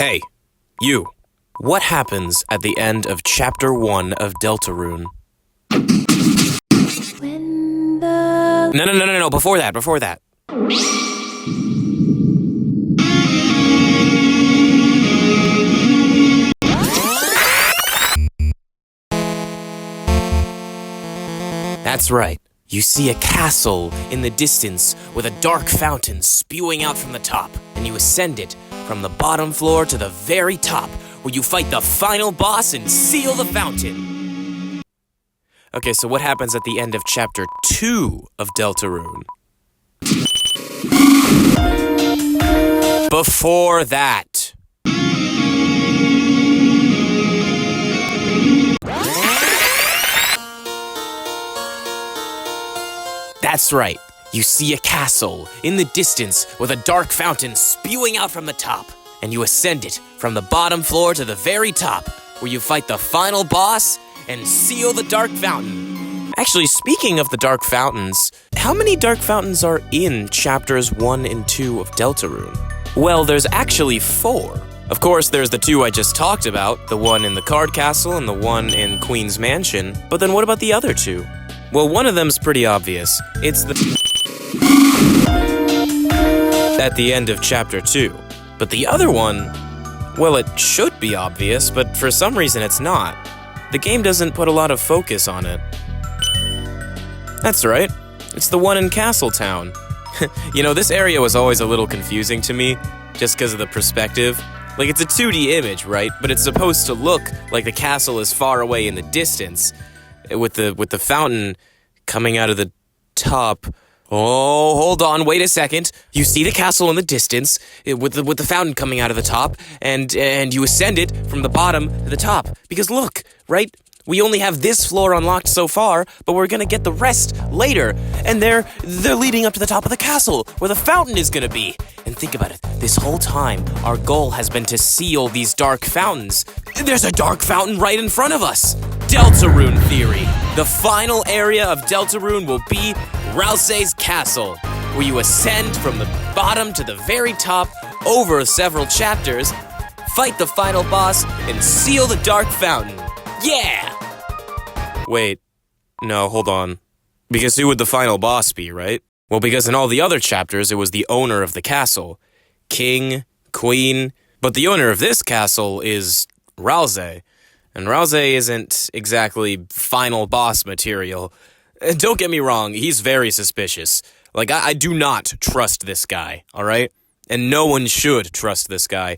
Hey, you. What happens at the end of Chapter 1 of Deltarune? No, before that. That's right. You see a castle in the distance with a dark fountain spewing out from the top, and you ascend it from the bottom floor to the very top, where you fight the final boss and seal the fountain. Okay, so what happens at the end of Chapter 2 of Deltarune? Before that. That's right. You see a castle in the distance with a dark fountain spewing out from the top, and you ascend it from the bottom floor to the very top, where you fight the final boss and seal the dark fountain. Actually, speaking of the dark fountains, how many dark fountains are in Chapters 1 and 2 of Deltarune? Well, there's actually 4. Of course, there's the 2 I just talked about, the one in the card castle and the one in Queen's Mansion, but then what about the other 2? Well, one of them's pretty obvious. It's at the end of Chapter 2. But the other one, well, it should be obvious, but for some reason it's not. The game doesn't put a lot of focus on it. That's right. It's the one in Castletown. You know, this area was always a little confusing to me, just because of the perspective. Like, it's a 2D image, right? But it's supposed to look like the castle is far away in the distance, with the fountain coming out of the top. Oh, hold on, wait a second. You see the castle in the distance, with the fountain coming out of the top, and you ascend it from the bottom to the top. Because look, right? We only have this floor unlocked so far, but we're gonna get the rest later. And they're leading up to the top of the castle, where the fountain is gonna be. And think about it, this whole time, our goal has been to seal these dark fountains. There's a dark fountain right in front of us. Deltarune theory. The final area of Deltarune will be Ralsei's castle, where you ascend from the bottom to the very top over several chapters, fight the final boss, and seal the dark fountain. Yeah! Wait, no, hold on. Because who would the final boss be, right? Well, because in all the other chapters, it was the owner of the castle. King, queen, but the owner of this castle is Ralsei. And Ralsei isn't exactly final boss material. Don't get me wrong, he's very suspicious. Like, I do not trust this guy, alright? And no one should trust this guy.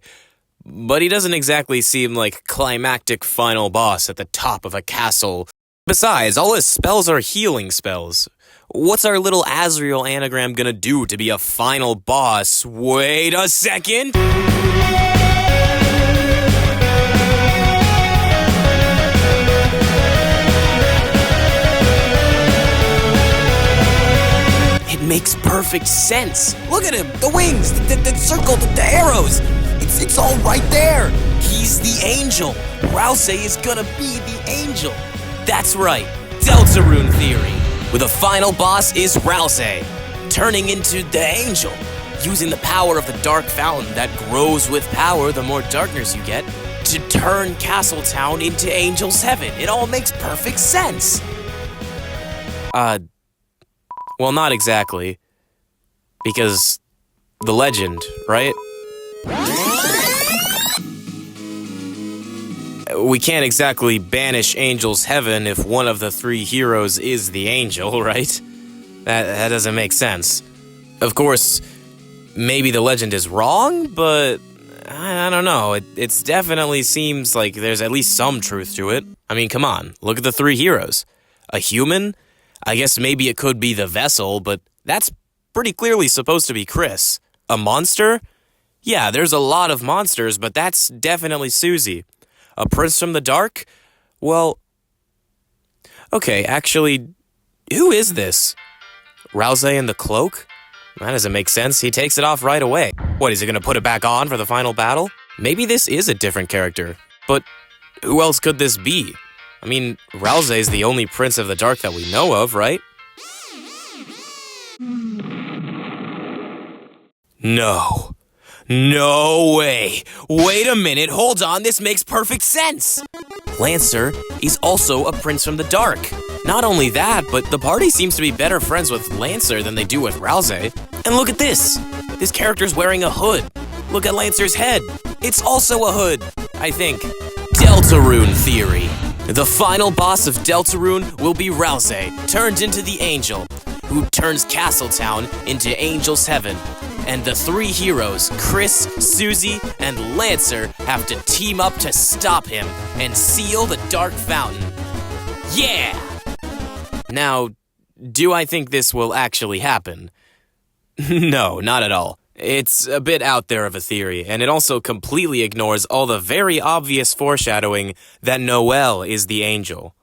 But he doesn't exactly seem like climactic final boss at the top of a castle. Besides, all his spells are healing spells. What's our little Azrael anagram gonna do to be a final boss? Wait a second! It makes perfect sense. Look at him, the wings, the circle, the arrows. It's all right there. He's the angel. Ralsei is gonna be the angel. That's right, Deltarune theory, where the final boss is Ralsei, turning into the angel, using the power of the dark fountain that grows with power the more darkness you get, to turn Castletown into Angel's Heaven. It all makes perfect sense. Well, not exactly. Because the legend, right? We can't exactly banish Angel's Heaven if one of the 3 heroes is the angel, right? That doesn't make sense. Of course, maybe the legend is wrong, but I don't know. It definitely seems like there's at least some truth to it. I mean, come on, look at the 3 heroes. A human? I guess maybe it could be the vessel, but that's pretty clearly supposed to be Chris. A monster? Yeah, there's a lot of monsters, but that's definitely Susie. A prince from the dark? Well, okay, actually, who is this? Ralsei in the cloak? That doesn't make sense. He takes it off right away. What, is he gonna put it back on for the final battle? Maybe this is a different character. But who else could this be? I mean, Ralsei's the only prince of the dark that we know of, right? No. No way! Wait a minute, hold on, this makes perfect sense! Lancer is also a prince from the dark. Not only that, but the party seems to be better friends with Lancer than they do with Rousey. And look at this! This character's wearing a hood. Look at Lancer's head. It's also a hood, I think. Deltarune theory. The final boss of Deltarune will be Rousey, turned into the Angel, who turns Castletown into Angel's Heaven. And the three heroes, Chris, Susie, and Lancer, have to team up to stop him and seal the Dark Fountain. Yeah! Now, do I think this will actually happen? No, not at all. It's a bit out there of a theory, and it also completely ignores all the very obvious foreshadowing that Noelle is the angel.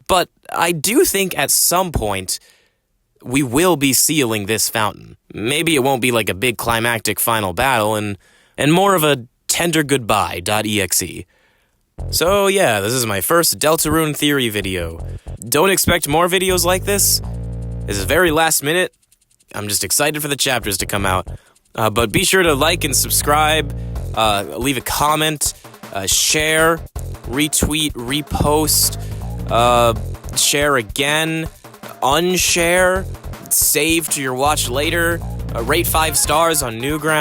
But I do think at some point, we will be sealing this fountain. Maybe it won't be like a big climactic final battle, and more of a tender goodbye.exe. So yeah, this is my first Deltarune theory video. Don't expect more videos like this. This is very last minute. I'm just excited for the chapters to come out. But be sure to like and subscribe, leave a comment, share, retweet, repost, share again, unshare, save to your watch later, rate 5 stars on Newgrounds.